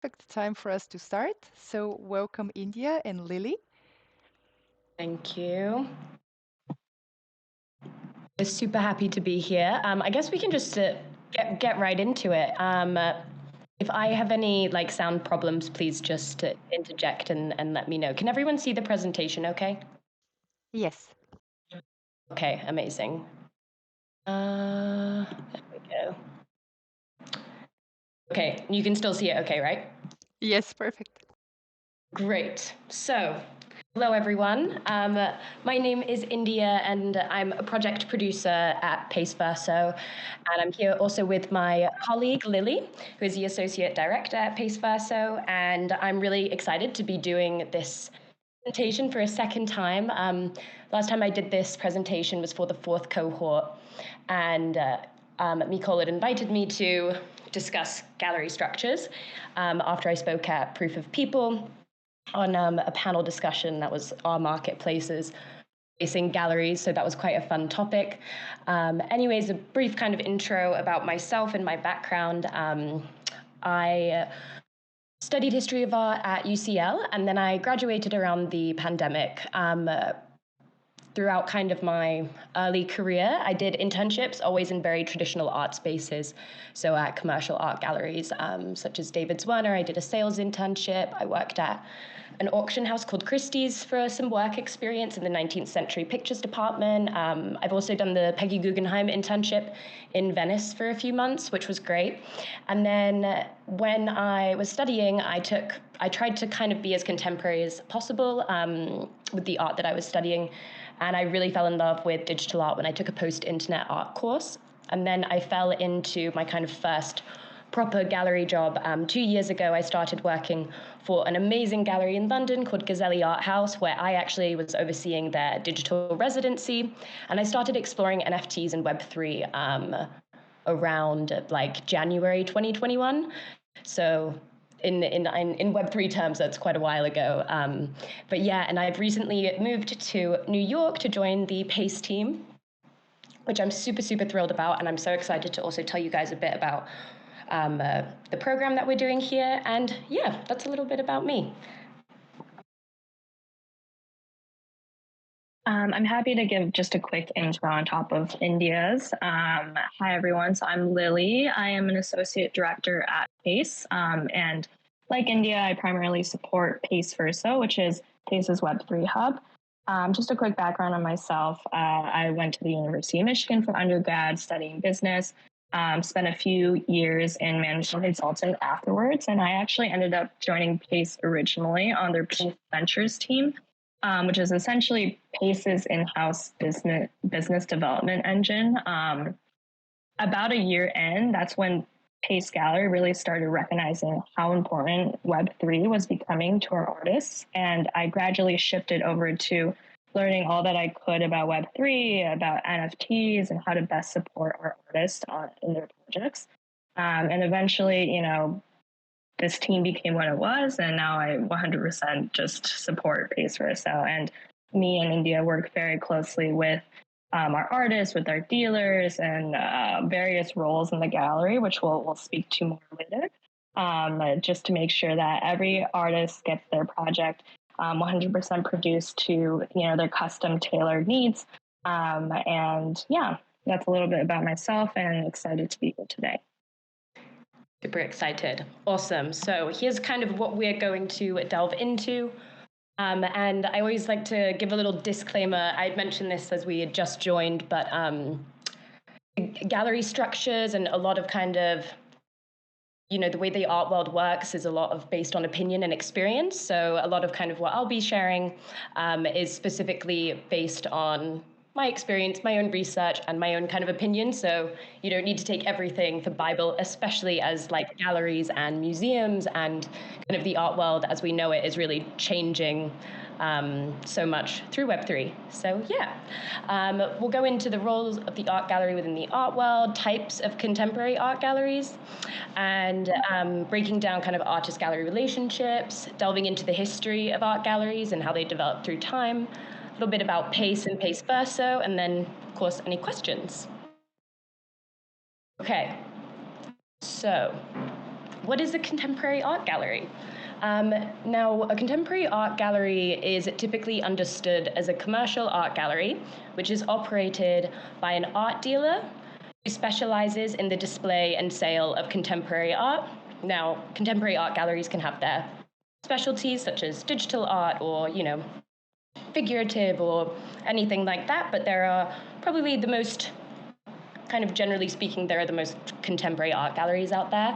Perfect time for us to start. So welcome India and Lily. Thank you. We're super happy to be here. I guess we can just get right into it. If I have any sound problems, please just interject and let me know. Can everyone see the presentation okay? Yes. Okay, amazing. There we go. Okay, you can still see it okay, right? Yes, perfect. Great. So, hello everyone. My name is India and I'm a project producer at Paceverso. And I'm here also with my colleague Lily, who is the associate director at Paceverso. And I'm really excited to be doing this presentation for a second time. Last time I did this presentation was for the 4th cohort. And Nicole had invited me to discuss gallery structures after I spoke at Proof of People on a panel discussion that was our marketplaces facing galleries, so that was quite a fun topic. Anyways, a brief kind of intro about myself and my background. I studied history of art at UCL, and then I graduated around the pandemic. Throughout kind of my early career, I did internships always in very traditional art spaces. So at commercial art galleries, such as David's Werner, I did a sales internship. I worked at an auction house called Christie's for some work experience in the 19th century pictures department. I've also done the Peggy Guggenheim internship in Venice for a few months, which was great. And then when I was studying, I tried to kind of be as contemporary as possible with the art that I was studying. And I really fell in love with digital art when I took a post-internet art course. And then I fell into my kind of first proper gallery job. 2 years ago, I started working for an amazing gallery in London called Gazzelli Art House, where I actually was overseeing their digital residency. And I started exploring NFTs and Web3 around January 2021. So in Web3 terms, that's quite a while ago. But yeah, and I've recently moved to New York to join the PACE team, which I'm super, super thrilled about. And I'm so excited to also tell you guys a bit about the program that we're doing here. And yeah, that's a little bit about me. I'm happy to give just a quick intro on top of India's. Hi, everyone. So I'm Lily. I am an associate director at PACE. And like India, I primarily support Paceverso, which is PACE's Web3 hub. Just a quick background on myself. I went to the University of Michigan for undergrad studying business, spent a few years in management consulting afterwards. And I actually ended up joining PACE originally on their PACE Ventures team, which is essentially Pace's in-house business development engine. About a year in, that's when Pace Gallery really started recognizing how important Web3 was becoming to our artists. And I gradually shifted over to learning all that I could about Web3, about NFTs, and how to best support our artists in their projects. And eventually, this team became what it was, and now I 100% just support Paceverso. And me and India work very closely with our artists, with our dealers, and various roles in the gallery, which we'll speak to more later, just to make sure that every artist gets their project 100% produced to their custom tailored needs. And yeah, that's a little bit about myself, and excited to be here today. Super excited. Awesome. So here's kind of what we're going to delve into. And I always like to give a little disclaimer. I'd mentioned this as we had just joined, but gallery structures and a lot of kind of, the way the art world works is a lot of based on opinion and experience. So a lot of kind of what I'll be sharing is specifically based on my experience, my own research, and my own kind of opinion. So you don't need to take everything for Bible, especially as galleries and museums and kind of the art world as we know it is really changing so much through Web3. So yeah, we'll go into the roles of the art gallery within the art world, types of contemporary art galleries, and breaking down kind of artist-gallery relationships, delving into the history of art galleries and how they develop through time, a little bit about PACE and Paceverso, and then, of course, any questions. Okay, so what is a contemporary art gallery? Now, a contemporary art gallery is typically understood as a commercial art gallery, which is operated by an art dealer who specializes in the display and sale of contemporary art. Now, contemporary art galleries can have their specialties, such as digital art or, figurative or anything like that, but there are probably the most, kind of generally speaking, there are the most contemporary art galleries out there.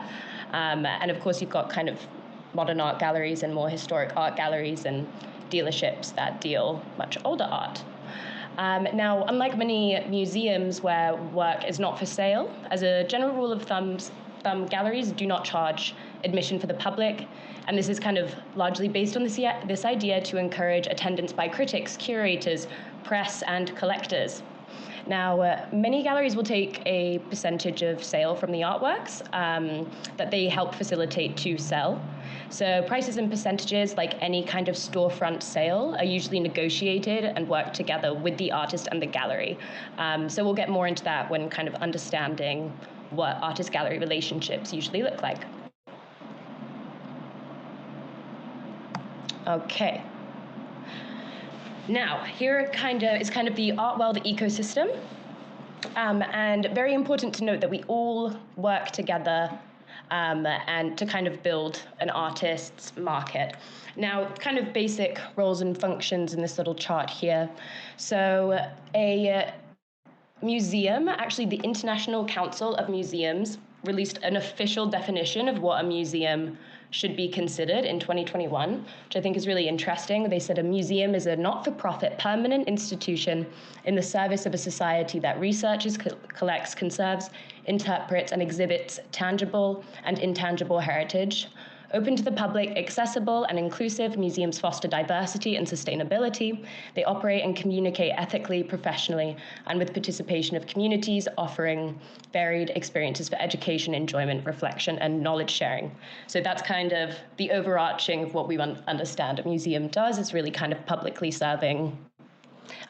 And of course, you've got kind of modern art galleries and more historic art galleries and dealerships that deal much older art. Now, unlike many museums where work is not for sale, as a general rule of thumb, galleries do not charge admission for the public, and this is kind of largely based on this idea to encourage attendance by critics, curators, press, and collectors. Now, many galleries will take a percentage of sale from the artworks that they help facilitate to sell. So prices and percentages, like any kind of storefront sale, are usually negotiated and work together with the artist and the gallery. So we'll get more into that when kind of understanding what artist-gallery relationships usually look like. Okay. Now, here is kind of the art world ecosystem. And very important to note that we all work together and to kind of build an artist's market. Now, kind of basic roles and functions in this little chart here. So a museum, actually the International Council of Museums, released an official definition of what a museum should be considered in 2021, which I think is really interesting. They said a museum is a not-for-profit permanent institution in the service of a society that researches, collects, conserves, interprets, and exhibits tangible and intangible heritage. Open to the public, accessible, and inclusive, museums foster diversity and sustainability. They operate and communicate ethically, professionally, and with participation of communities, offering varied experiences for education, enjoyment, reflection, and knowledge sharing. So that's kind of the overarching of what we understand a museum does. It's really kind of publicly serving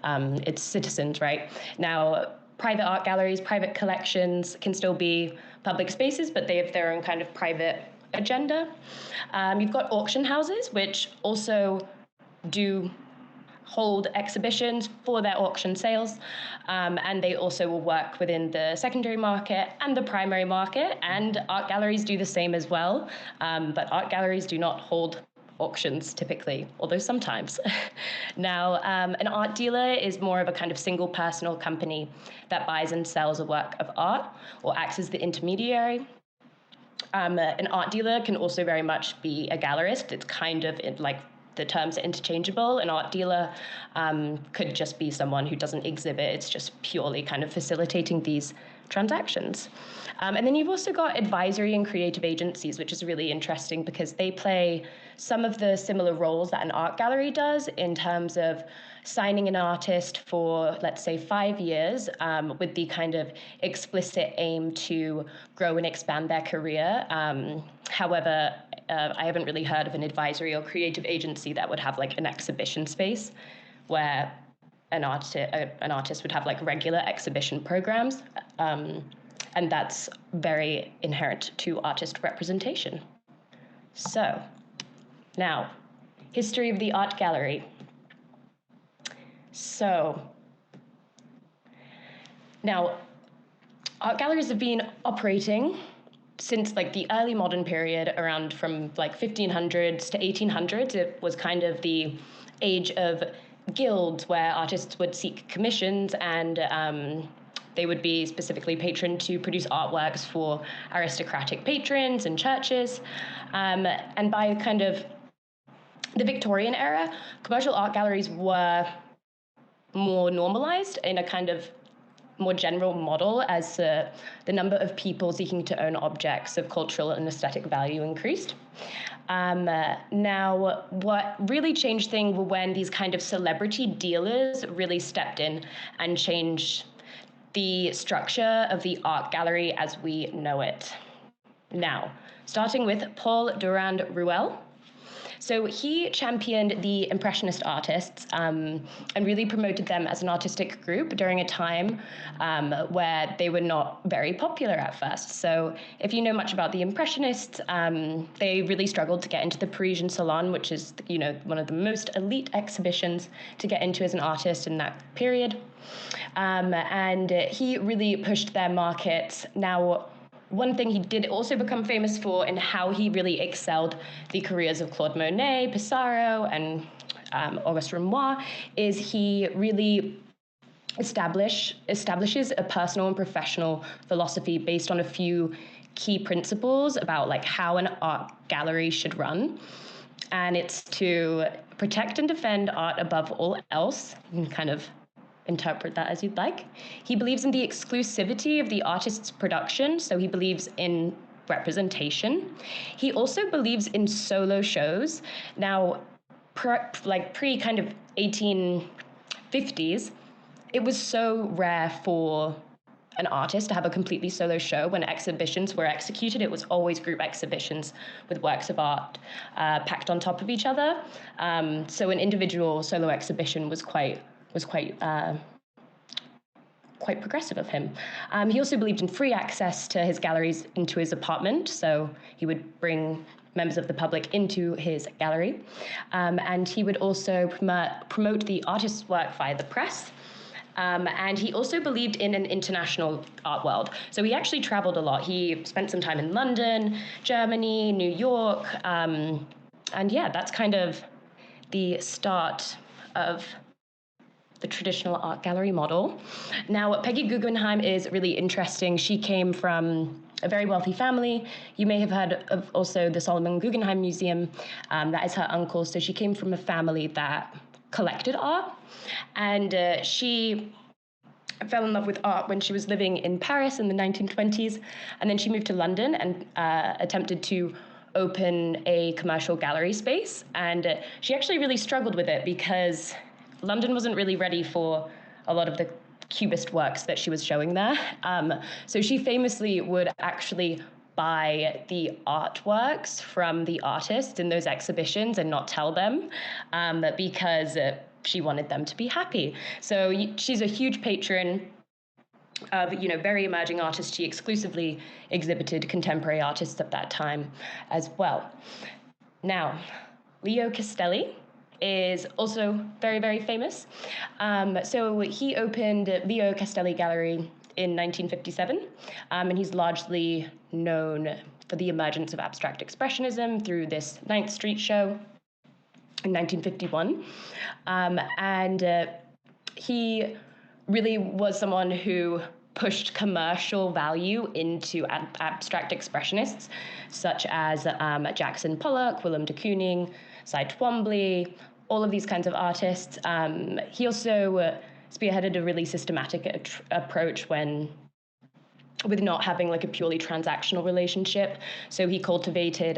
its citizens, right? Now, private art galleries, private collections can still be public spaces, but they have their own kind of private agenda. You've got auction houses, which also do hold exhibitions for their auction sales, and they also will work within the secondary market and the primary market, and art galleries do the same as well, but art galleries do not hold auctions typically, although sometimes. Now, an art dealer is more of a kind of single personal company that buys and sells a work of art or acts as the intermediary. An art dealer can also very much be a gallerist. It's kind of like the terms are interchangeable. An art dealer could just be someone who doesn't exhibit. It's just purely kind of facilitating these transactions. And then you've also got advisory and creative agencies, which is really interesting because they play some of the similar roles that an art gallery does in terms of signing an artist for, let's say, 5 years with the kind of explicit aim to grow and expand their career. However, I haven't really heard of an advisory or creative agency that would have like an exhibition space where an artist would have like regular exhibition programs. And that's very inherent to artist representation. So now, history of the art gallery. So now, art galleries have been operating since like the early modern period, around from like 1500s to 1800s. It was kind of the age of guilds where artists would seek commissions and they would be specifically patroned to produce artworks for aristocratic patrons and churches. And by kind of the Victorian era, commercial art galleries were more normalized in a kind of more general model as the number of people seeking to own objects of cultural and aesthetic value increased. Now, what really changed things were when these kind of celebrity dealers really stepped in and changed the structure of the art gallery as we know it. Now, starting with Paul Durand-Ruel. So he championed the Impressionist artists and really promoted them as an artistic group during a time where they were not very popular at first. So if you know much about the Impressionists, they really struggled to get into the Parisian Salon, which is, you know, one of the most elite exhibitions to get into as an artist in that period. And he really pushed their market. Now, one thing he did also become famous for, and how he really excelled the careers of Claude Monet, Pissarro, and Auguste Renoir, is he really establishes a personal and professional philosophy based on a few key principles about like how an art gallery should run. And it's to protect and defend art above all else. You can kind of interpret that as you'd like. He believes in the exclusivity of the artist's production, so he believes in representation. He also believes in solo shows. Now, pre kind of 1850s, it was so rare for an artist to have a completely solo show. When exhibitions were executed, it was always group exhibitions with works of art packed on top of each other. So an individual solo exhibition was quite progressive of him. He also believed in free access to his galleries into his apartment, so he would bring members of the public into his gallery. And he would also promote the artist's work via the press. And he also believed in an international art world. So he actually traveled a lot. He spent some time in London, Germany, New York. And yeah, that's kind of the start of the traditional art gallery model. Now, Peggy Guggenheim is really interesting. She came from a very wealthy family. You may have heard of also the Solomon Guggenheim Museum. That is her uncle. So she came from a family that collected art. And she fell in love with art when she was living in Paris in the 1920s. And then she moved to London and attempted to open a commercial gallery space. And she actually really struggled with it because London wasn't really ready for a lot of the Cubist works that she was showing there. So she famously would actually buy the artworks from the artists in those exhibitions and not tell them because she wanted them to be happy. So she's a huge patron of, you know, very emerging artists. She exclusively exhibited contemporary artists of that time as well. Now, Leo Castelli is also very, very famous. So he opened Leo Castelli Gallery in 1957, and he's largely known for the emergence of abstract expressionism through this 9th Street show in 1951. And he really was someone who pushed commercial value into abstract expressionists, such as Jackson Pollock, Willem de Kooning, Cy Twombly, all of these kinds of artists. He also spearheaded a really systematic approach with not having like a purely transactional relationship. So he cultivated,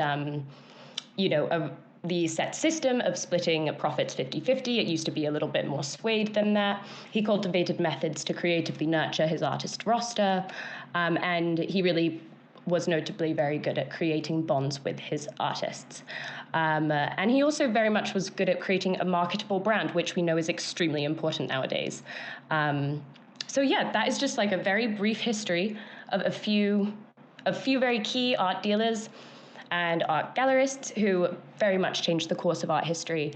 the set system of splitting profits 50-50. It used to be a little bit more swayed than that. He cultivated methods to creatively nurture his artist roster, and he really was notably very good at creating bonds with his artists. And he also very much was good at creating a marketable brand, which we know is extremely important nowadays. So yeah, that is just like a very brief history of a few very key art dealers and art gallerists who very much changed the course of art history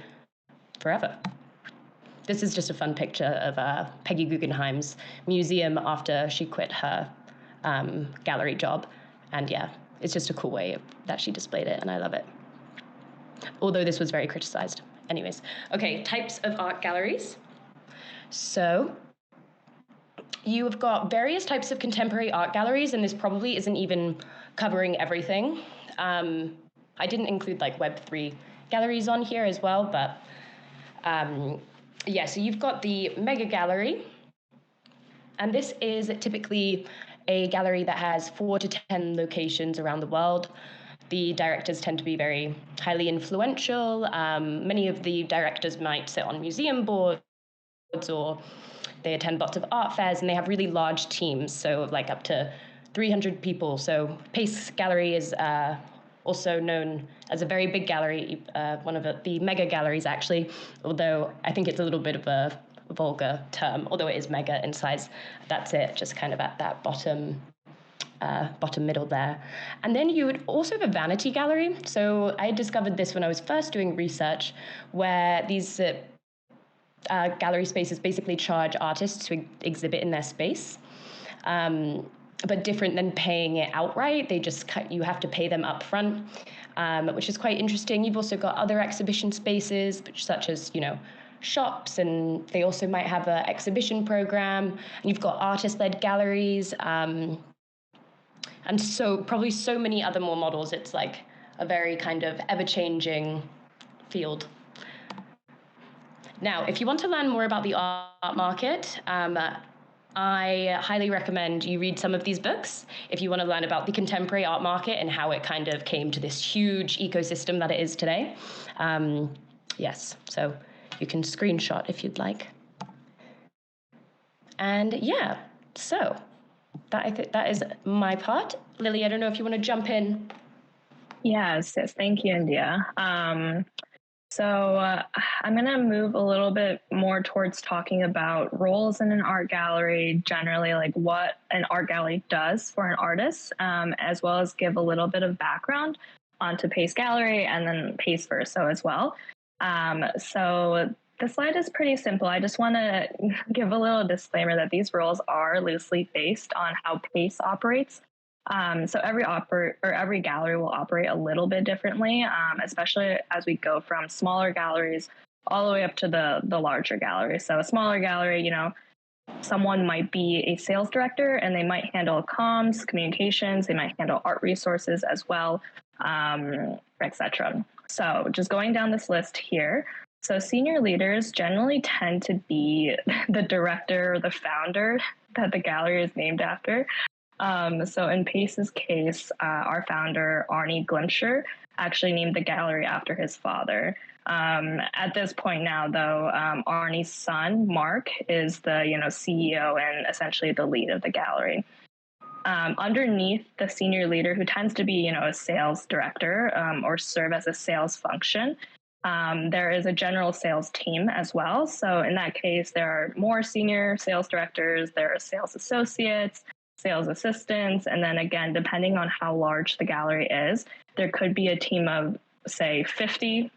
forever. This is just a fun picture of Peggy Guggenheim's museum after she quit her gallery job. And yeah, it's just a cool way that she displayed it, and I love it. Although this was very criticized. Anyways, okay, types of art galleries. So you have got various types of contemporary art galleries, and this probably isn't even covering everything. I didn't include like Web3 galleries on here as well, but yeah, so you've got the mega gallery, and this is typically a gallery that has 4 to 10 locations around the world. The directors tend to be very highly influential. Many of the directors might sit on museum boards, or they attend lots of art fairs, and they have really large teams, so like up to 300 people. So Pace Gallery is also known as a very big gallery, one of the mega galleries, actually, although I think it's a little bit of a vulgar term, although it is mega in size. That's it, just kind of at that bottom middle there. And then you would also have a vanity gallery. So I discovered this when I was first doing research, where these gallery spaces basically charge artists to exhibit in their space. But different than paying it outright. You have to pay them up front, which is quite interesting. You've also got other exhibition spaces, such as, shops, and they also might have an exhibition program. And you've got artist-led galleries, and so probably so many other more models. It's like a very kind of ever-changing field. Now, if you want to learn more about the art market, I highly recommend you read some of these books if you want to learn about the contemporary art market and how it kind of came to this huge ecosystem that it is today. Yes, so you can screenshot if you'd like. And yeah, so that is my part. Lily, I don't know if you want to jump in. Yes, thank you, India. So I'm going to move a little bit more towards talking about roles in an art gallery, generally like what an art gallery does for an artist, as well as give a little bit of background onto Pace Gallery and then Pace Verso as well. So the slide is pretty simple. I just want to give a little disclaimer that these roles are loosely based on how Pace operates. So every gallery will operate a little bit differently, especially as we go from smaller galleries all the way up to the larger gallery. So a smaller gallery, someone might be a sales director and they might handle comms, communications, they might handle art resources as well, etc. So just going down this list here. So senior leaders generally tend to be the director or the founder that the gallery is named after. So in Pace's case, our founder, Arnie Glimcher, actually named the gallery after his father. At this point now, though, Arnie's son, Mark, is the CEO and essentially the lead of the gallery. Underneath the senior leader, who tends to be a sales director or serve as a sales function, there is a general sales team as well. So in that case, there are more senior sales directors, there are sales associates, sales assistants, and then again, depending on how large the gallery is, there could be a team of, say, 50,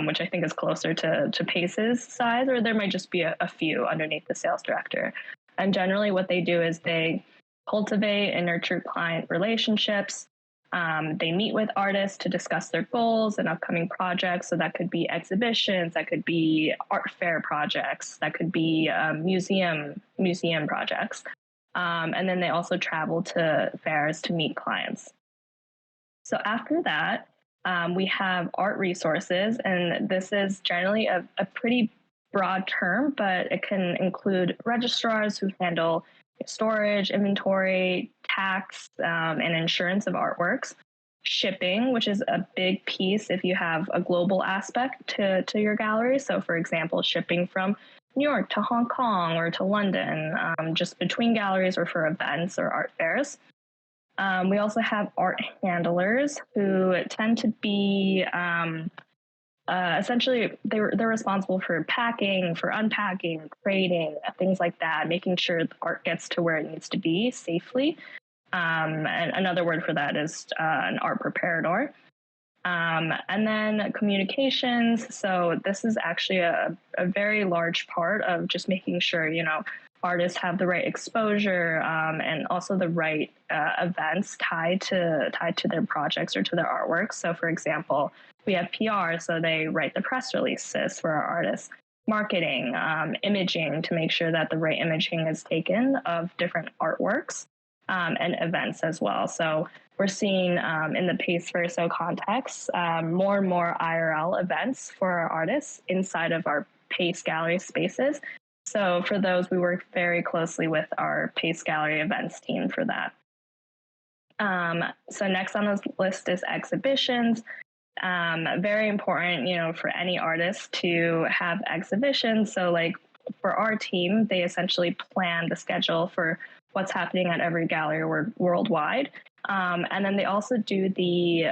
which I think is closer to Pace's size, or there might just be a few underneath the sales director. And generally what they do is they cultivate and nurture client relationships. They meet with artists to discuss their goals and upcoming projects. So that could be exhibitions, that could be art fair projects, that could be museum projects. And then they also travel to fairs to meet clients. So after that, we have art resources, and this is generally a pretty broad term, but it can include registrars who handle storage, inventory, tax, and insurance of artworks, shipping, which is a big piece if you have a global aspect to your gallery. So for example, shipping from New York to Hong Kong or to London, just between galleries or for events or art fairs. We also have art handlers who tend to be essentially they're responsible for packing, for unpacking, crating, things like that, making sure the art gets to where it needs to be safely. And another word for that is an art preparador. And then communications. So this is actually a very large part of just making sure, artists have the right exposure and also the right events tied to their projects or to their artworks. So for example, we have PR, so they write the press releases for our artists. Marketing, imaging to make sure that the right imaging is taken of different artworks. And events as well. So we're seeing in the Pace Verso context more and more IRL events for our artists inside of our Pace Gallery spaces. So for those, we work very closely with our Pace Gallery events team for that. So next on this list is exhibitions. Very important, for any artist to have exhibitions. So like for our team, they essentially plan the schedule for what's happening at every gallery worldwide. And then they also do the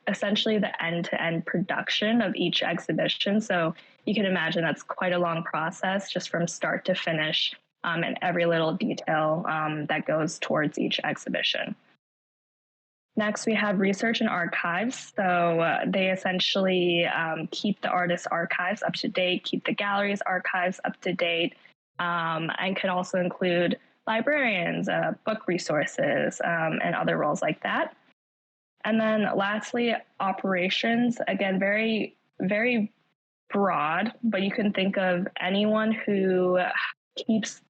essentially the end-to-end production of each exhibition. So you can imagine that's quite a long process just from start to finish, and every little detail that goes towards each exhibition. Next, we have research and archives. So they essentially keep the artist's archives up to date, keep the gallery's archives up to date, and can also include librarians, book resources, and other roles like that. And then lastly, operations, again, very, very broad, but you can think of anyone who keeps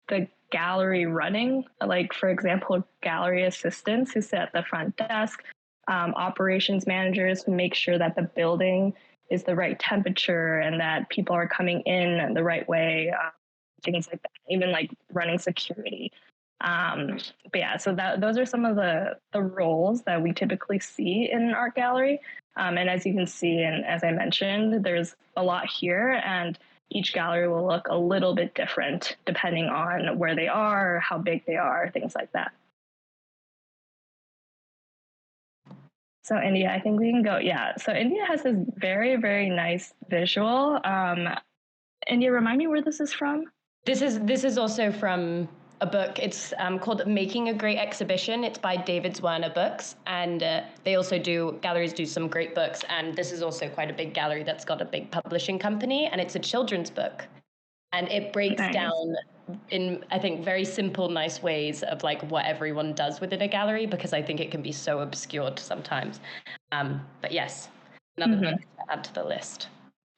the gallery running, like, for example, gallery assistants who sit at the front desk, operations managers who make sure that the building is the right temperature and that people are coming in the right way, things like that, even like running security. But yeah, so those are some of the roles that we typically see in an art gallery. And as you can see, and as I mentioned, there's a lot here, and each gallery will look a little bit different depending on where they are, how big they are, things like that. So India, I think we can go. Yeah, so India has this very, very nice visual. India, remind me where this is from? This is also from a book. It's called Making a Great Exhibition. It's by David Zwerner Books, and they also galleries do some great books, and this is also quite a big gallery that's got a big publishing company, and it's a children's book, and it breaks down in, I think, very simple, nice ways of like what everyone does within a gallery, because I think it can be so obscured sometimes. But yes, another book to add to the list.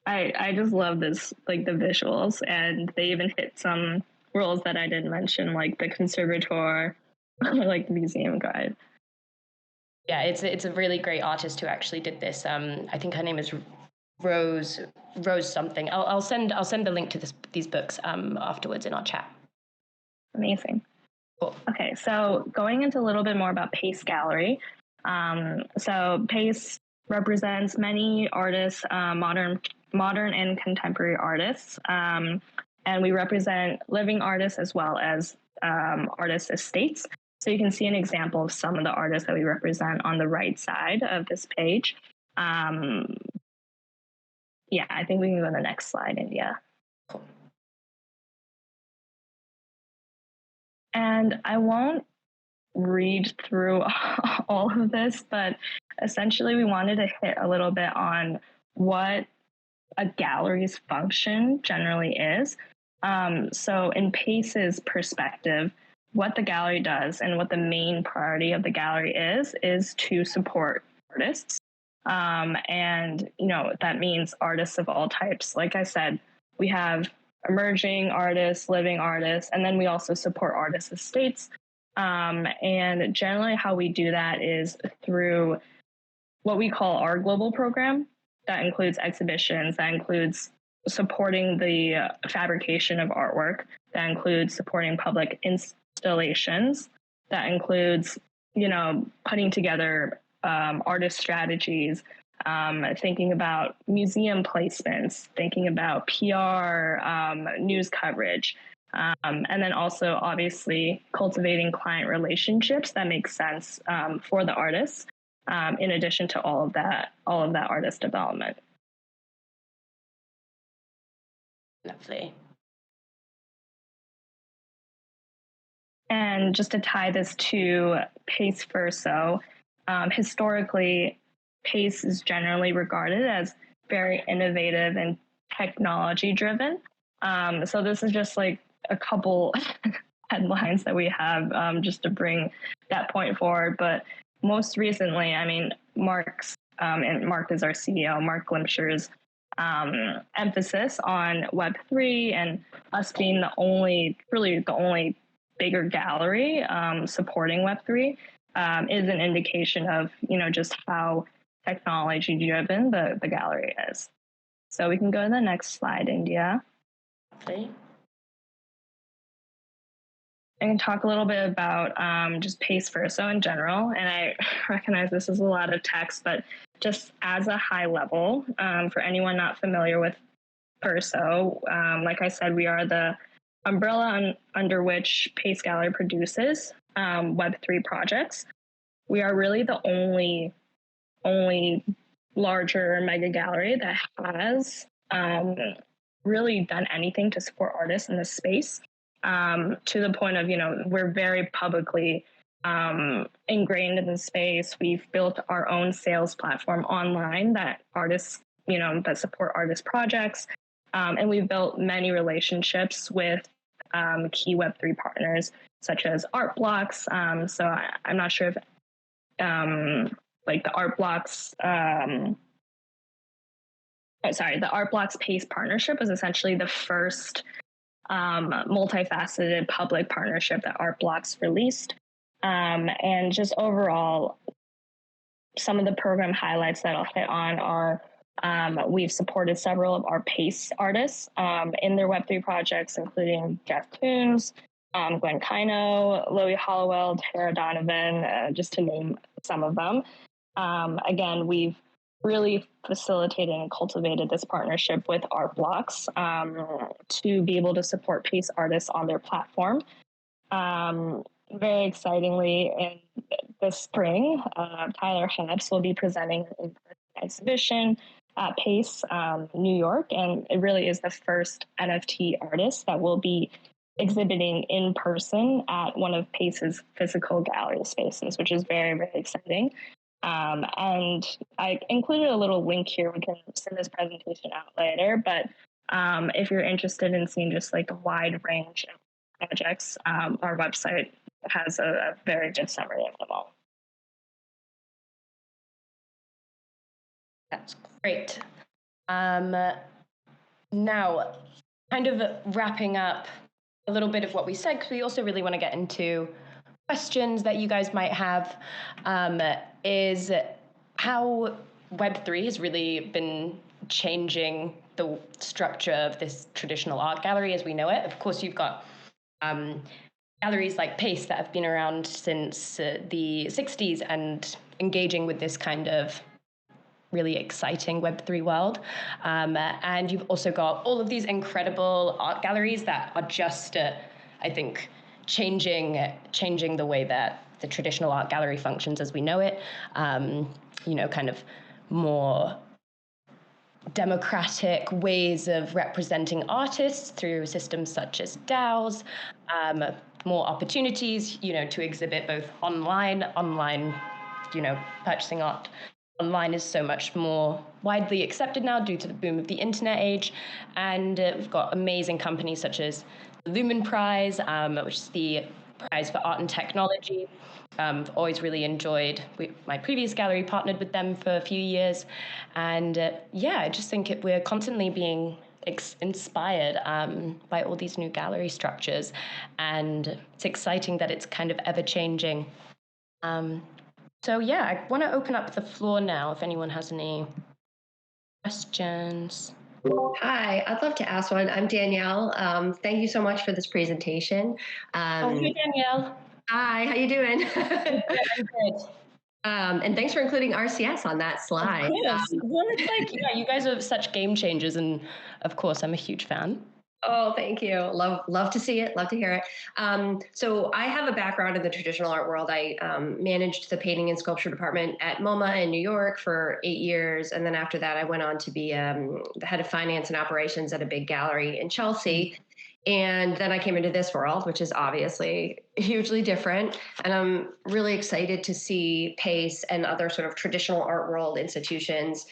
I just love this, like the visuals, and they even hit some roles that I didn't mention, like the conservator, like the museum guide. Yeah, it's a really great artist who actually did this. I think her name is Rose something. I'll send the link to these books afterwards in our chat. Amazing. Cool. Okay, so going into a little bit more about Pace Gallery. So Pace represents many artists, modern and contemporary artists, and we represent living artists as well as artist estates. So you can see an example of some of the artists that we represent on the right side of this page. Yeah, I think we can go to the next slide, India. Cool. And I won't read through all of this, but essentially we wanted to hit a little bit on what a gallery's function generally is. So in Pace's perspective, what the gallery does and what the main priority of the gallery is to support artists. And, you know, that means artists of all types. Like I said, we have emerging artists, living artists, and then we also support artist estates. And generally how we do that is through what we call our global program. That includes exhibitions, that includes supporting the fabrication of artwork, that includes supporting public installations, that includes, you know, putting together artist strategies, thinking about museum placements, thinking about PR, news coverage, and then also obviously cultivating client relationships that make sense for the artists, in addition to all of that artist development. Lovely. And just to tie this to Pace Verso, historically, Pace is generally regarded as very innovative and technology driven. So this is just like a couple headlines that we have just to bring that point forward. But most recently, I mean, Mark is our CEO, Mark Glimcher's emphasis on Web3 and us being really the only bigger gallery supporting Web3 is an indication of, you know, just how technology driven the gallery is. So we can go to the next slide, India. Lovely. And talk a little bit about just Pace Verso in general. And I recognize this is a lot of text, but just as a high level, for anyone not familiar with Verso, like I said, we are the umbrella under which Pace Gallery produces Web3 projects. We are really the only only larger mega gallery that has really done anything to support artists in this space, to the point of, we're very publicly ingrained in the space. We've built our own sales platform online that artists, that support artist projects. And we've built many relationships with key Web3 partners, such as Art Blocks. So I'm not sure if like the Art Blocks, the Art Blocks Pace partnership is essentially the first multifaceted public partnership that Art Blocks released. And just overall, some of the program highlights that I'll hit on are we've supported several of our Pace artists in their Web3 projects, including Jeff Koons, Glenn Kino, Loie Hollowell, Tara Donovan, just to name some of them. Again, we've really facilitated and cultivated this partnership with Art Blocks to be able to support Pace artists on their platform. Very excitingly, in the spring, Tyler Hobbs will be presenting an exhibition at Pace, New York, and it really is the first NFT artist that will be exhibiting in person at one of Pace's physical gallery spaces, which is very, very exciting. And I included a little link here. We can send this presentation out later, but if you're interested in seeing just like a wide range of projects, our website has a very good summary of them all. That's great. Now, kind of wrapping up a little bit of what we said, because we also really want to get into questions that you guys might have, is how Web3 has really been changing the structure of this traditional art gallery as we know it. Of course, you've got galleries like Pace that have been around since the 60s and engaging with this kind of really exciting Web3 world. And you've also got all of these incredible art galleries that are just, I think, changing the way that the traditional art gallery functions as we know it. Kind of more democratic ways of representing artists through systems such as DAOs, more opportunities, to exhibit both online, purchasing art online is so much more widely accepted now due to the boom of the internet age. And we've got amazing companies such as the Lumen Prize, which is the prize for art and technology. I've always really enjoyed, my previous gallery partnered with them for a few years. And I just think we're constantly being inspired by all these new gallery structures. And it's exciting that it's kind of ever changing. I want to open up the floor now if anyone has any questions. Hi, I'd love to ask one. I'm Danielle. Thank you so much for this presentation. Hey, Danielle. Hi, how you doing? I'm good. And thanks for including RCS on that slide. Well, it's like, you guys are such game changers, and of course, I'm a huge fan. Oh, thank you. Love to see it. Love to hear it. So I have a background in the traditional art world. I managed the painting and sculpture department at MoMA in New York for 8 years. And then after that, I went on to be the head of finance and operations at a big gallery in Chelsea. And then I came into this world, which is obviously hugely different. And I'm really excited to see Pace and other sort of traditional art world institutions,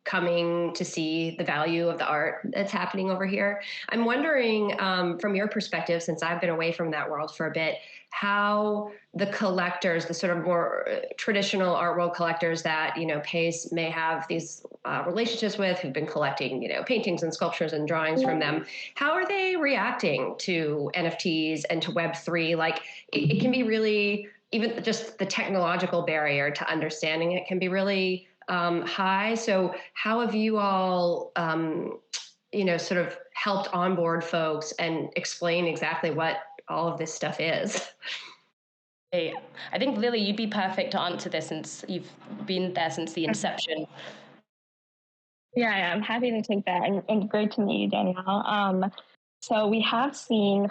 coming to see the value of the art that's happening over here. I'm wondering, from your perspective, since I've been away from that world for a bit, how the collectors, the sort of more traditional art world collectors that, Pace may have these relationships with, who've been collecting, paintings and sculptures and drawings from them, how are they reacting to NFTs and to Web3? Like, it can be really, even just the technological barrier to understanding it can be really high. So how have you all, sort of helped onboard folks and explain exactly what all of this stuff is? Hey, I think, Lily, you'd be perfect to answer this since you've been there since the inception. Yeah, I'm happy to take that, and great to meet you, Danielle. So we have seen,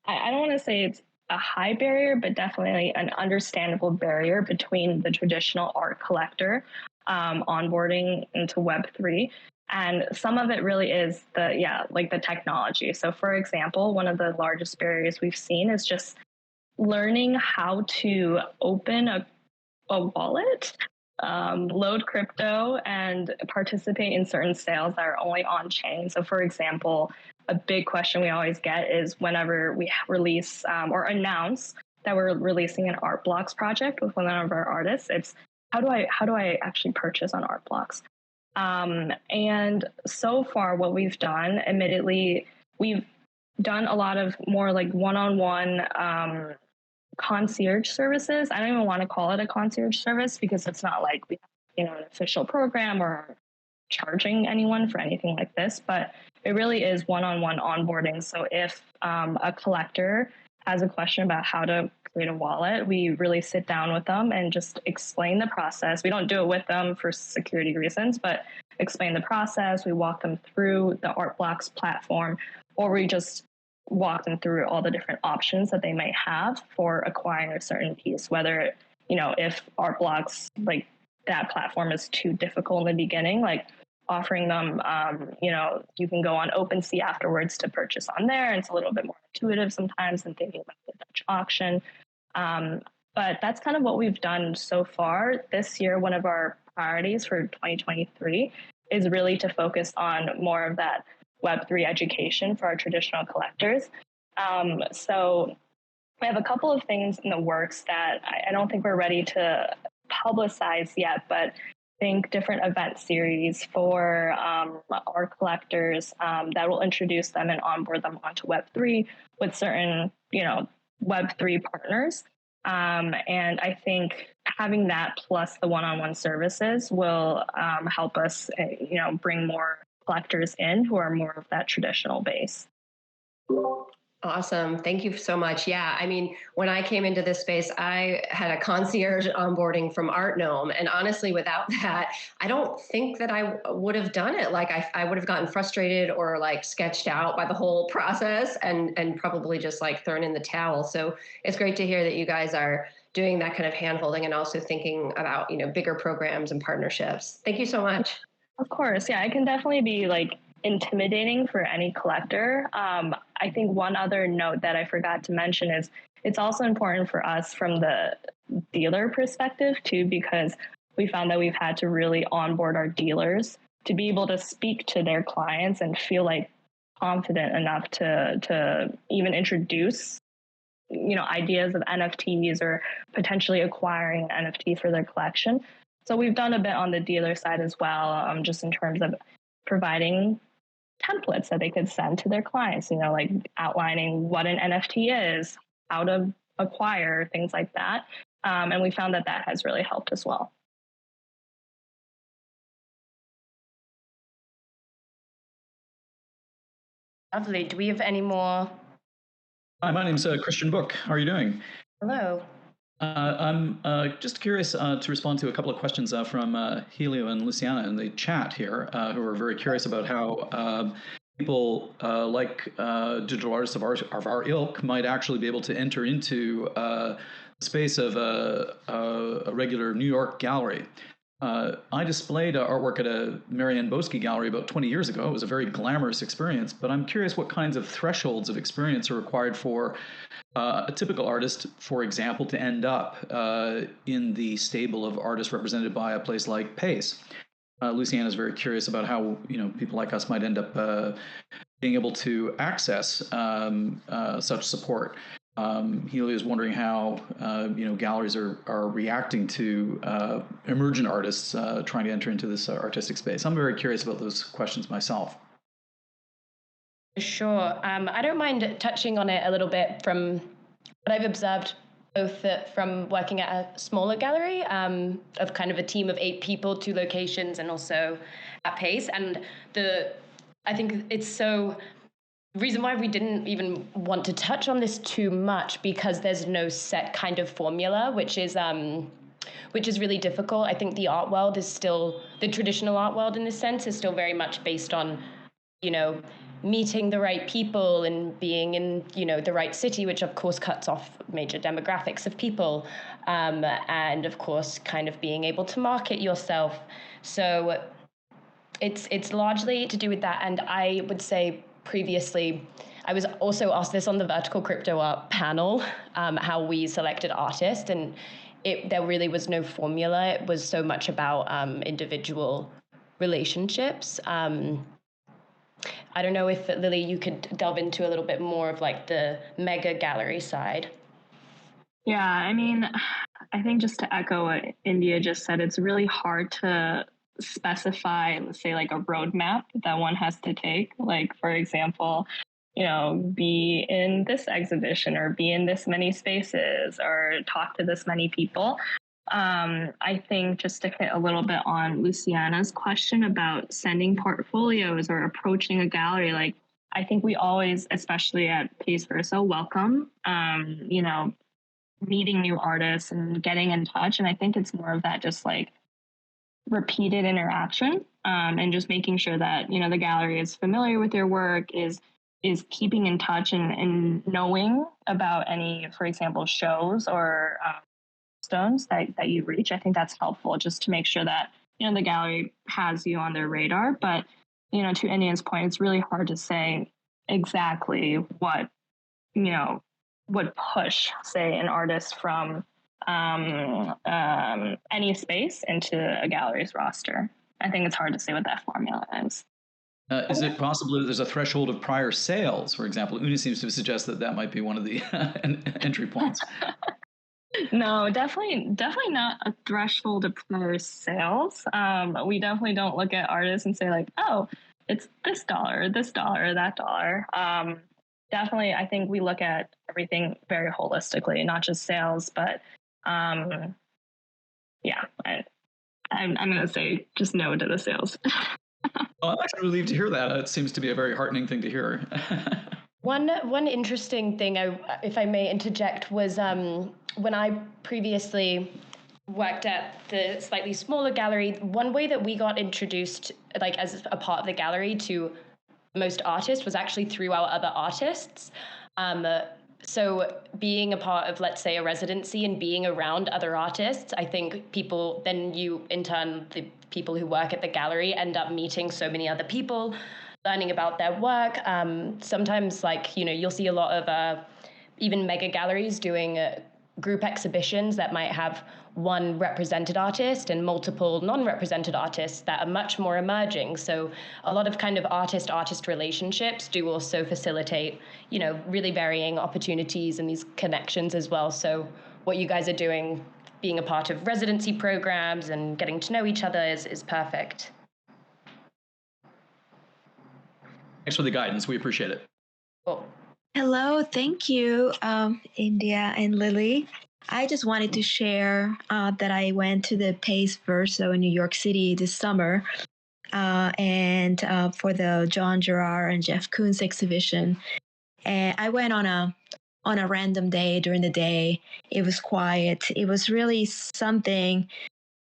I don't want to say it's a high barrier, but definitely an understandable barrier between the traditional art collector onboarding into Web3. And some of it really is the technology. So for example, one of the largest barriers we've seen is just learning how to open a wallet, load crypto, and participate in certain sales that are only on chain. So for example, a big question we always get is whenever we release or announce that we're releasing an art blocks project with one of our artists, it's how do I actually purchase on art blocks? And so far what we've done, admittedly, we've done a lot of more like one-on-one concierge services. I don't even want to call it a concierge service because it's not like we have, an official program or charging anyone for anything like this, but it really is one-on-one onboarding. So if a collector has a question about how to create a wallet, we really sit down with them and just explain the process. We don't do it with them for security reasons, but explain the process. We walk them through the Art Blocks platform, or we just walk them through all the different options that they might have for acquiring a certain piece, whether, if Art Blocks, like that platform is too difficult in the beginning, like offering them, you can go on OpenSea afterwards to purchase on there. And it's a little bit more intuitive sometimes than thinking about the Dutch auction. But that's kind of what we've done so far. This year, one of our priorities for 2023 is really to focus on more of that Web3 education for our traditional collectors. So we have a couple of things in the works that I don't think we're ready to publicize yet, but think different event series for our collectors that will introduce them and onboard them onto Web3 with certain, Web3 partners. And I think having that plus the one-on-one services will help us, bring more collectors in who are more of that traditional base. Awesome. Thank you so much. Yeah. I mean, when I came into this space, I had a concierge onboarding from Art Gnome. And honestly, without that, I don't think that I would have done it. Like I would have gotten frustrated or like sketched out by the whole process and probably just like thrown in the towel. So it's great to hear that you guys are doing that kind of handholding and also thinking about, bigger programs and partnerships. Thank you so much. Of course. Yeah, it can definitely be like intimidating for any collector. I think one other note that I forgot to mention is it's also important for us from the dealer perspective too, because we found that we've had to really onboard our dealers to be able to speak to their clients and feel like confident enough to even introduce, ideas of NFTs or potentially acquiring an NFT for their collection. So we've done a bit on the dealer side as well, just in terms of providing templates that they could send to their clients, like outlining what an NFT is, how to acquire, things like that. And we found that has really helped as well. Lovely. Do we have any more? Hi, my name's Christian Book. How are you doing? Hello. I'm just curious to respond to a couple of questions from Helio and Luciana in the chat here, who are very curious about how people like digital artists of our ilk might actually be able to enter into the space of a regular New York gallery. I displayed artwork at a Marianne Boesky gallery about 20 years ago. It was a very glamorous experience, but I'm curious what kinds of thresholds of experience are required for a typical artist, for example, to end up in the stable of artists represented by a place like Pace. Luciana is very curious about how people like us might end up being able to access such support. Healy is wondering how galleries are reacting to emergent artists trying to enter into this artistic space. I'm very curious about those questions myself. Sure. I don't mind touching on it a little bit from what I've observed, both from working at a smaller gallery of kind of a team of 8 people, 2 locations, and also at Pace. And I think it's so. The reason why we didn't even want to touch on this too much, because there's no set kind of formula, which is really difficult. I think the art world is still, the traditional art world in this sense is still very much based on, meeting the right people and being in, the right city, which of course cuts off major demographics of people, and of course kind of being able to market yourself. So it's largely to do with that. And I would say previously, I was also asked this on the Vertical Crypto Art panel, how we selected artists, and there really was no formula. It was so much about individual relationships. I don't know if, Lily, you could delve into a little bit more of like the mega gallery side. Yeah, I mean, I think just to echo what India just said, it's really hard to specify, let's say, like a roadmap that one has to take. Like, for example, be in this exhibition or be in this many spaces or talk to this many people. I think just to hit a little bit on Luciana's question about sending portfolios or approaching a gallery, like I think we always, especially at Pace Verso, welcome, meeting new artists and getting in touch. And I think it's more of that just like repeated interaction, and just making sure that, the gallery is familiar with your work, is keeping in touch and knowing about any, for example, shows or stones that you reach. I think that's helpful just to make sure that, the gallery has you on their radar. But, to Indian's point, it's really hard to say exactly what would push, say, an artist from any space into a gallery's roster. I think it's hard to say what that formula is. Is it possible that there's a threshold of prior sales? For example, Una seems to suggest that might be one of the entry points. No, definitely not a threshold of prior sales. We definitely don't look at artists and say like, oh, it's this dollar, that dollar. Definitely, I think we look at everything very holistically, not just sales, but yeah, I'm going to say just no to the sales. Well, I'm actually relieved to hear that. It seems to be a very heartening thing to hear. One interesting thing, if I may interject, was when I previously worked at the slightly smaller gallery, one way that we got introduced, like as a part of the gallery, to most artists was actually through our other artists. So being a part of, let's say, a residency and being around other artists, I think people, then you, in turn, the people who work at the gallery end up meeting so many other people, learning about their work. Sometimes, like, you'll see a lot of even mega galleries doing group exhibitions that might have one represented artist and multiple non-represented artists that are much more emerging. So a lot of kind of artist-artist relationships do also facilitate, really varying opportunities and these connections as well. So what you guys are doing, being a part of residency programs and getting to know each other is perfect. Thanks for the guidance. We appreciate it. Cool. Hello, thank you, India and Lily. I just wanted to share that I went to the Pace Verso in New York City this summer, and for the John Gerard and Jeff Koons exhibition. And I went on a random day during the day. It was quiet. It was really something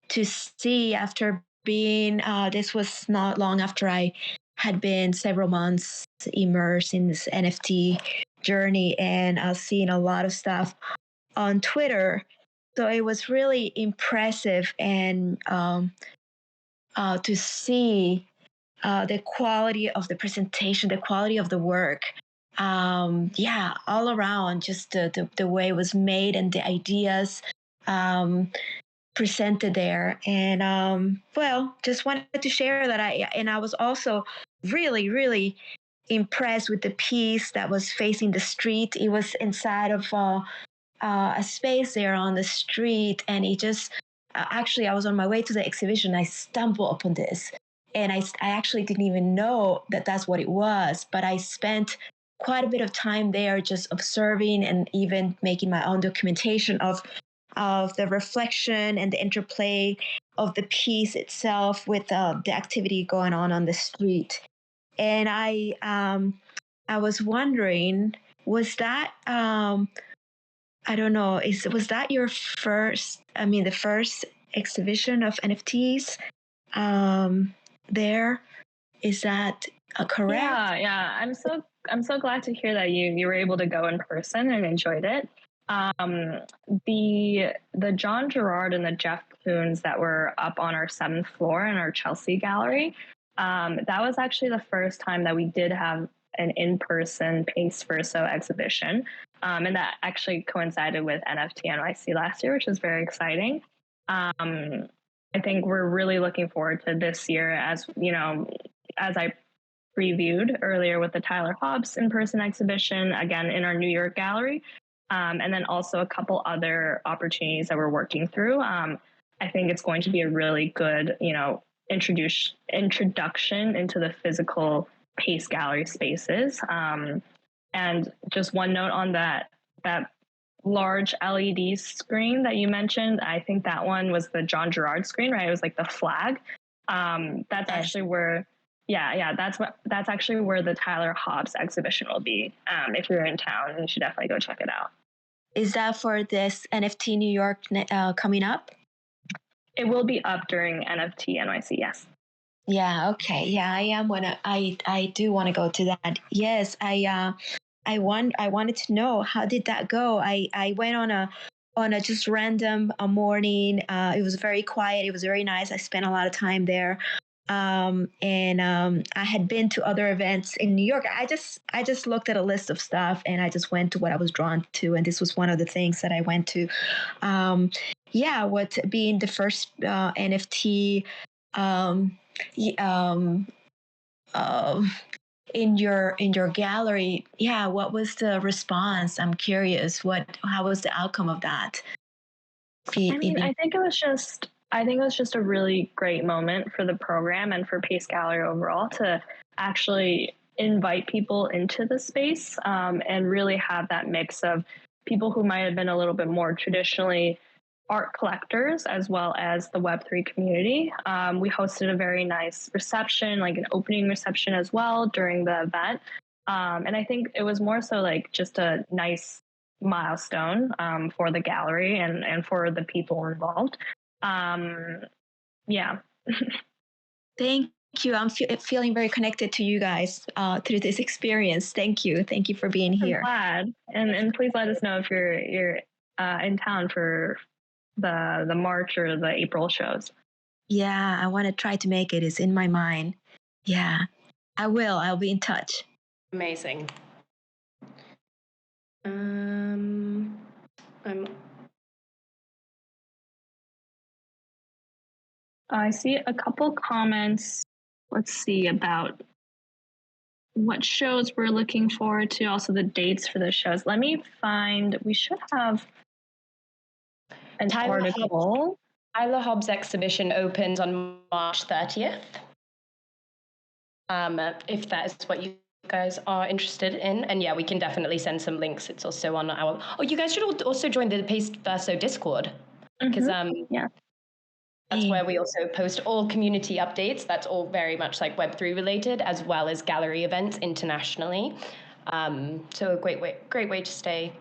to see after being. This was not long after I had been several months immersed in this NFT journey, and I was seeing a lot of stuff on Twitter. So it was really impressive, and to see the quality of the presentation, the quality of the work. All around, just the way it was made and the ideas presented there. And just wanted to share that I was also really, really impressed with the piece that was facing the street. It was inside of a space there on the street, and it just actually, I was on my way to the exhibition. I stumbled upon this, and I actually didn't even know that that's what it was. But I spent quite a bit of time there, just observing and even making my own documentation of the reflection and the interplay of the piece itself with the activity going on the street. And I was wondering, was that I don't know, was that your first? I mean, the first exhibition of NFTs there? Is that correct? Yeah. I'm so glad to hear that you were able to go in person and enjoyed it. The John Gerard and the Jeff Koons that were up on our 7th floor in our Chelsea gallery, that was actually the first time that we did have an in-person Pace Verso exhibition. And that actually coincided with NFT NYC last year, which was very exciting. I think we're really looking forward to this year, as you know, as I previewed earlier with the Tyler Hobbs in-person exhibition, again in our New York gallery, and then also a couple other opportunities that we're working through. I think it's going to be a really good, introduction into the physical Pace gallery spaces. And just one note on that large LED screen that you mentioned, I think that one was the John Gerard screen, right? It was like the flag. That's actually where, that's actually where the Tyler Hobbs exhibition will be. If you're in town, you should definitely go check it out. Is that for this NFT New York coming up? It will be up during NFT NYC, yes. Yeah. Okay. Yeah, I do want to go to that. Yes. I wanted to know, how did that go? I went on a just random morning. It was very quiet. It was very nice. I spent a lot of time there. I had been to other events in New York. I just looked at a list of stuff and I just went to what I was drawn to. And this was one of the things that I went to. What being the first NFT in your gallery, what was the response? I'm curious. How was the outcome of that? I think it was just a really great moment for the program and for Pace Gallery overall to actually invite people into the space, and really have that mix of people who might have been a little bit more traditionally art collectors as well as the Web3 community. We hosted a very nice reception, like an opening reception as well during the event. And I think it was more so like just a nice milestone for the gallery and for the people involved. Yeah. Thank you. I'm feeling very connected to you guys through this experience. Thank you. Thank you for being here. I'm glad. And please let us know if you're in town for the March or the April shows. Yeah, I want to try to make it. It's in my mind. Yeah, I will. I'll be in touch. Amazing. I see a couple comments. Let's see about what shows we're looking forward to, also the dates for the shows. Let me find, we should have an article. Tyler Hobbs exhibition opens on March 30th. If that is what you guys are interested in. And yeah, we can definitely send some links. It's also on our... Oh, you guys should also join the Pace Verso Discord. Because that's where we also post all community updates. That's all very much like Web3 related, as well as gallery events internationally. So a great way to stay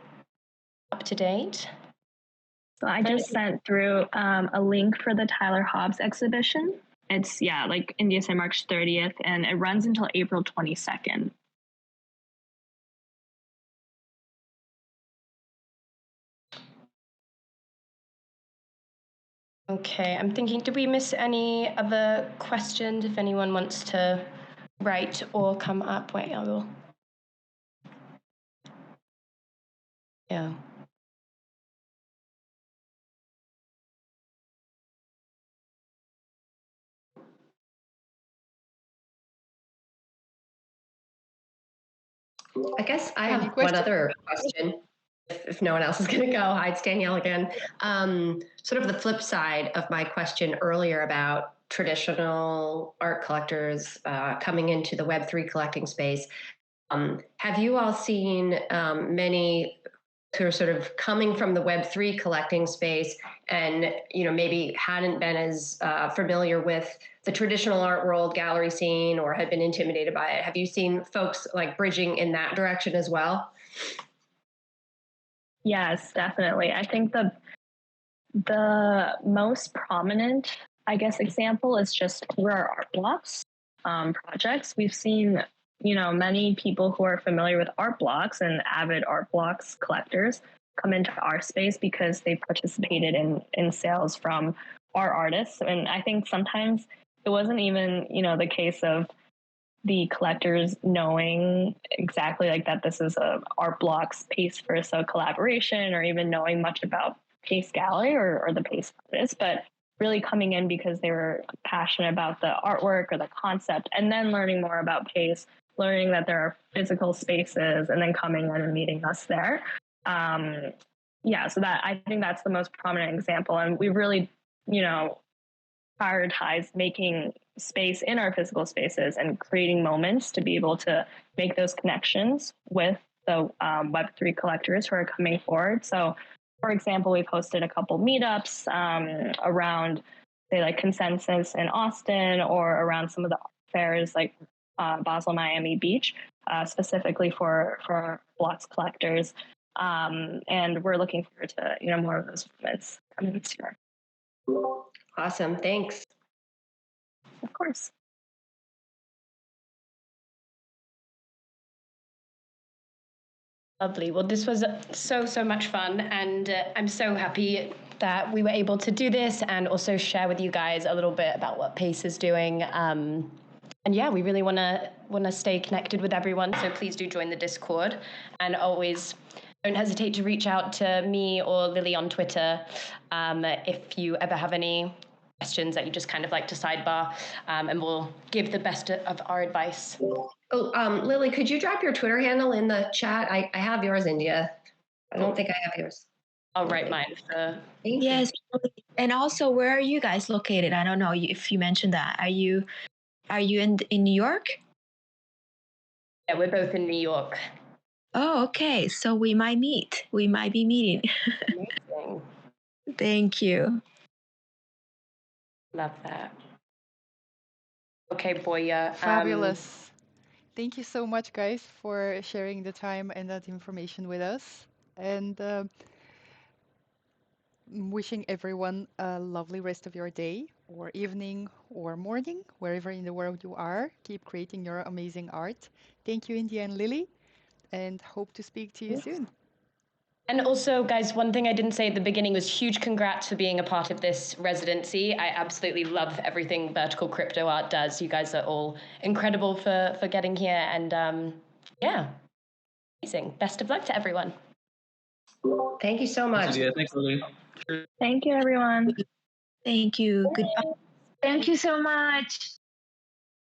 up to date. So I just sent through a link for the Tyler Hobbs exhibition. It's, like India said, March 30th, and it runs until April 22nd. Okay, I'm thinking, did we miss any other questions? If anyone wants to write or come up, wait, I will. Yeah. I guess I have one other question. If no one else is going to go, hi, it's Danielle again. Sort of the flip side of my question earlier about traditional art collectors coming into the Web3 collecting space. Have you all seen many who are sort of coming from the Web3 collecting space and, maybe hadn't been as familiar with the traditional art world gallery scene or had been intimidated by it? Have you seen folks like bridging in that direction as well? Yes, definitely. I think the most prominent, I guess, example is just Queer Art Blocks. projects. We've seen, many people who are familiar with art blocks and avid art blocks collectors come into our space because they participated in sales from our artists. And I think sometimes it wasn't even, the case of the collectors knowing exactly like that this is a art blocks Pace Verso collaboration, or even knowing much about Pace Gallery or the Pace artist, but really coming in because they were passionate about the artwork or the concept, and then learning more about Pace, learning that there are physical spaces, and then coming in and meeting us there. So that, I think that's the most prominent example. And we really, prioritize making space in our physical spaces and creating moments to be able to make those connections with the Web3 collectors who are coming forward. So, for example, we've hosted a couple meetups around, say, like Consensus in Austin, or around some of the fairs like Basel, Miami Beach, specifically for blocks collectors. And we're looking forward to more of those moments coming this year. Awesome. Thanks. Of course. Lovely. Well, this was so much fun, and I'm so happy that we were able to do this and also share with you guys a little bit about what Pace is doing. And yeah, we really want to stay connected with everyone, so please do join the Discord, and always don't hesitate to reach out to me or Lily on Twitter if you ever have any questions that you just kind of like to sidebar, and we'll give the best of our advice. Oh, Lily, could you drop your Twitter handle in the chat? I have yours, India. I don't think I have yours. I'll write mine. Yes, and also, where are you guys located? I don't know if you mentioned that. Are you in New York? Yeah, we're both in New York. Oh, okay. So we might meet. We might be meeting. Amazing. Thank you. Love that. Okay, Boya. Fabulous. Thank you so much, guys, for sharing the time and that information with us. And wishing everyone a lovely rest of your day, or evening, or morning, wherever in the world you are. Keep creating your amazing art. Thank you, India and Lily, and hope to speak to you soon. And also, guys, one thing I didn't say at the beginning was huge congrats for being a part of this residency. I absolutely love everything Vertical Crypto Art does. You guys are all incredible for getting here. And yeah, amazing. Best of luck to everyone. Thank you so much. Thanks, Lily. Thank you, everyone. Thank you. Goodbye. Thank you so much.